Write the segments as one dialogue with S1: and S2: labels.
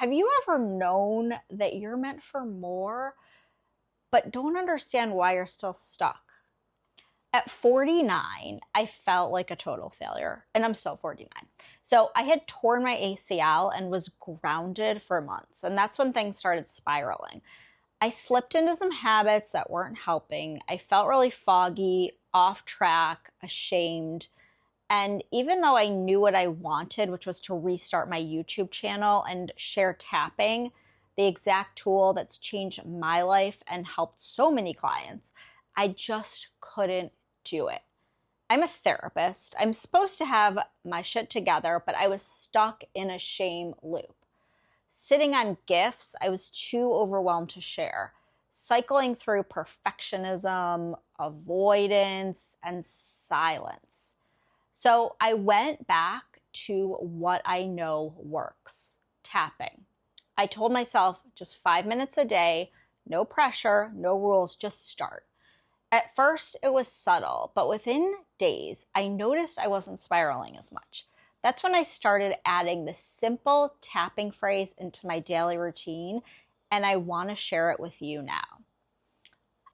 S1: Have you ever known that you're meant for more, but don't understand why you're still stuck? At 49, I felt like a total failure, and I'm still 49. So I had torn my ACL and was grounded for months, and that's when things started spiraling. I slipped into some habits that weren't helping. I felt really foggy, off track, ashamed. And even though I knew what I wanted, which was to restart my YouTube channel and share tapping, the exact tool that's changed my life and helped so many clients, I just couldn't do it. I'm a therapist. I'm supposed to have my shit together, but I was stuck in a shame loop. Sitting on gifts, I was too overwhelmed to share. Cycling through perfectionism, avoidance, and silence. So I went back to what I know works, tapping. I told myself just 5 minutes a day, no pressure, no rules, just start. At first, it was subtle, but within days, I noticed I wasn't spiraling as much. That's when I started adding the simple tapping phrase into my daily routine, and I want to share it with you now.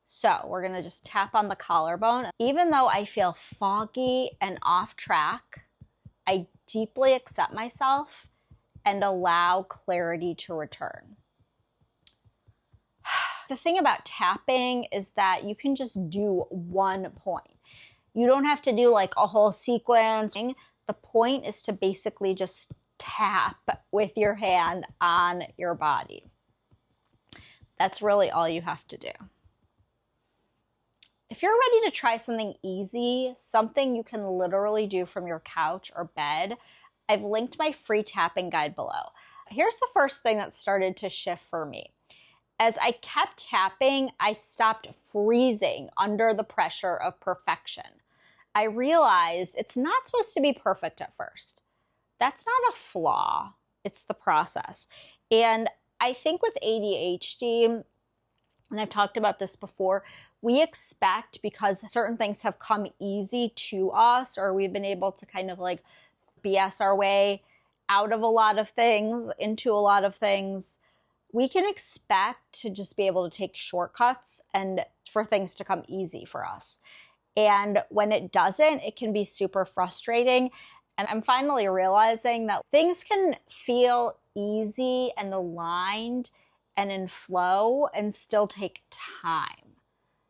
S1: So we're going to just tap on the collarbone. Even though I feel foggy and off track, I deeply accept myself and allow clarity to return. The thing about tapping is that you can just do one point. You don't have to do like a whole sequence. The point is to basically just tap with your hand on your body. That's really all you have to do. If you're ready to try something easy, something you can literally do from your couch or bed, I've linked my free tapping guide below. Here's the first thing that started to shift for me. As I kept tapping, I stopped freezing under the pressure of perfection. I realized it's not supposed to be perfect at first. That's not a flaw, it's the process. And I think with ADHD, and I've talked about this before, we expect because certain things have come easy to us, or we've been able to kind of like BS our way out of a lot of things, into a lot of things, we can expect to just be able to take shortcuts and for things to come easy for us. And when it doesn't, it can be super frustrating. And I'm finally realizing that things can feel easy and aligned and in flow and still take time.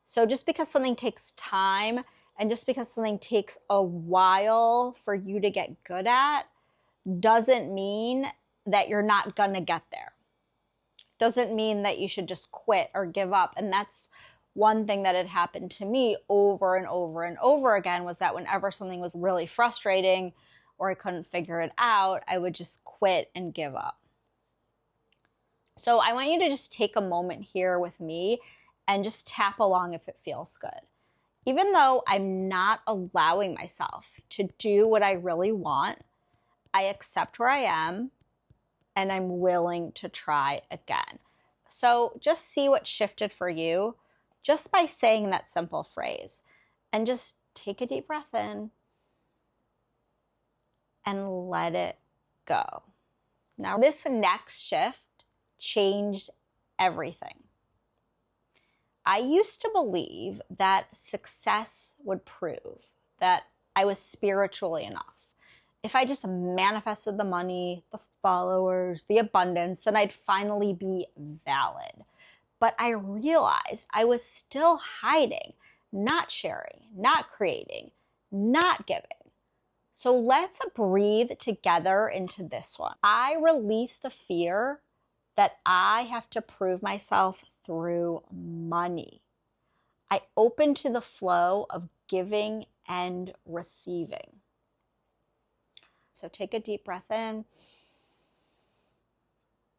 S1: So just because something takes time and just because something takes a while for you to get good at doesn't mean that you're not gonna get there. Doesn't mean that you should just quit or give up. And that's one thing that had happened to me over and over and over again, was that whenever something was really frustrating or I couldn't figure it out, I would just quit and give up. So I want you to just take a moment here with me and just tap along if it feels good. Even though I'm not allowing myself to do what I really want, I accept where I am and I'm willing to try again. So just see what shifted for you just by saying that simple phrase. And just take a deep breath in and let it go. Now, this next shift changed everything. I used to believe that success would prove that I was spiritually enough. If I just manifested the money, the followers, the abundance, then I'd finally be valid. But I realized I was still hiding, not sharing, not creating, not giving. So let's breathe together into this one. I release the fear that I have to prove myself through money. I open to the flow of giving and receiving. So take a deep breath in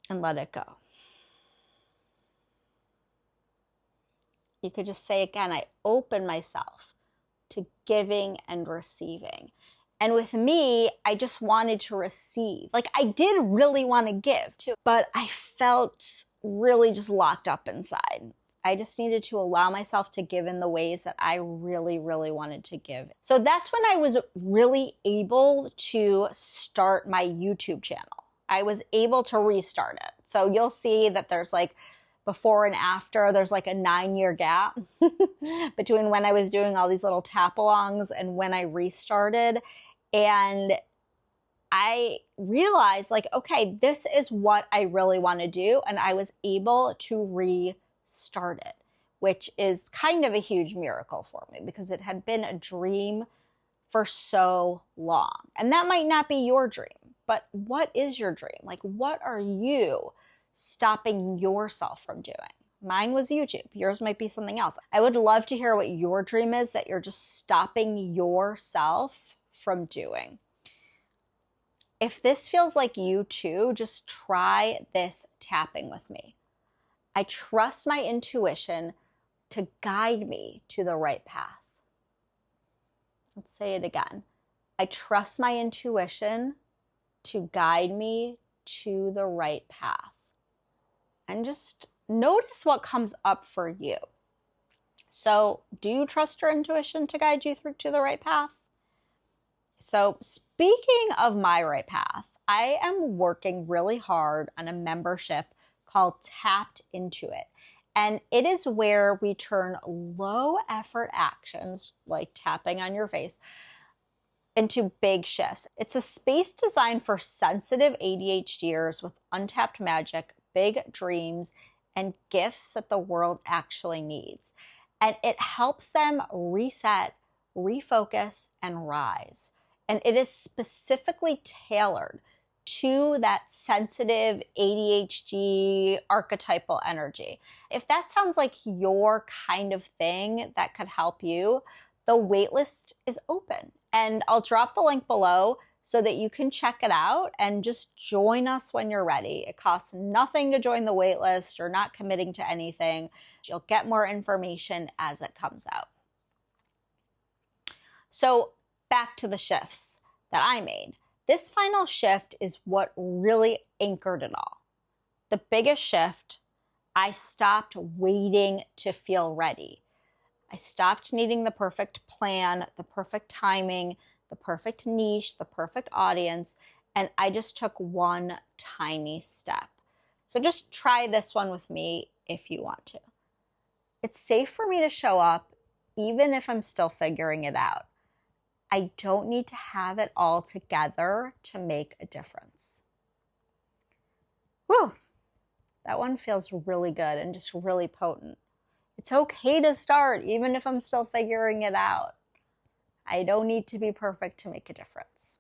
S1: and let it go. You could just say again, I open myself to giving and receiving. And with me, I just wanted to receive. Like I did really want to give too, but I felt really just locked up inside. I just needed to allow myself to give in the ways that I really, really wanted to give. So that's when I was really able to start my YouTube channel. I was able to restart it. So you'll see that there's like before and after, there's like a 9-year gap between when I was doing all these little tap-alongs and when I restarted. And I realized like, okay, this is what I really want to do. And I was able to restart it, which is kind of a huge miracle for me because it had been a dream for so long. And that might not be your dream, but what is your dream? Like, what are you stopping yourself from doing? Mine was YouTube. Yours might be something else. I would love to hear what your dream is that you're just stopping yourself from doing. If this feels like you too, just try this tapping with me. I trust my intuition to guide me to the right path. Let's say it again. I trust my intuition to guide me to the right path. And just notice what comes up for you. So, do you trust your intuition to guide you through to the right path? So, speaking of my right path, I am working really hard on a membership called Tapped Into It. And it is where we turn low effort actions like tapping on your face into big shifts. It's a space designed for sensitive ADHDers with untapped magic, big dreams, and gifts that the world actually needs. And it helps them reset, refocus, and rise. And it is specifically tailored to that sensitive ADHD archetypal energy. If that sounds like your kind of thing that could help you, the waitlist is open. And I'll drop the link below so that you can check it out and just join us when you're ready. It costs nothing to join the waitlist. You're not committing to anything. You'll get more information as it comes out. So back to the shifts that I made. This final shift is what really anchored it all. The biggest shift, I stopped waiting to feel ready. I stopped needing the perfect plan, the perfect timing, the perfect niche, the perfect audience, and I just took one tiny step. So just try this one with me if you want to. It's safe for me to show up even if I'm still figuring it out. I don't need to have it all together to make a difference. Whew, that one feels really good and just really potent. It's okay to start even if I'm still figuring it out. I don't need to be perfect to make a difference.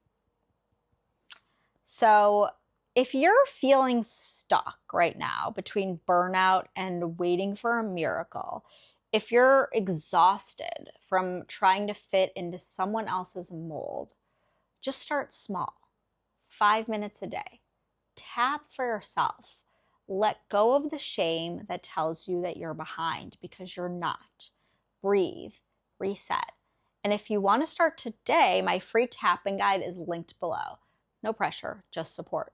S1: So if you're feeling stuck right now between burnout and waiting for a miracle, if you're exhausted from trying to fit into someone else's mold, just start small. 5 minutes a day. Tap for yourself. Let go of the shame that tells you that you're behind because you're not. Breathe, reset. And if you want to start today, my free tapping guide is linked below. No pressure, just support.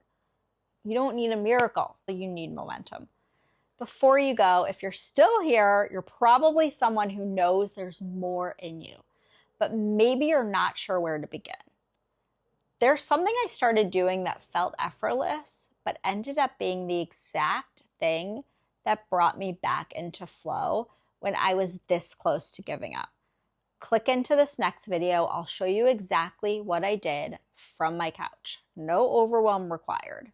S1: You don't need a miracle, you need momentum. Before you go, if you're still here, you're probably someone who knows there's more in you, but maybe you're not sure where to begin. There's something I started doing that felt effortless, but ended up being the exact thing that brought me back into flow when I was this close to giving up. Click into this next video. I'll show you exactly what I did from my couch. No overwhelm required.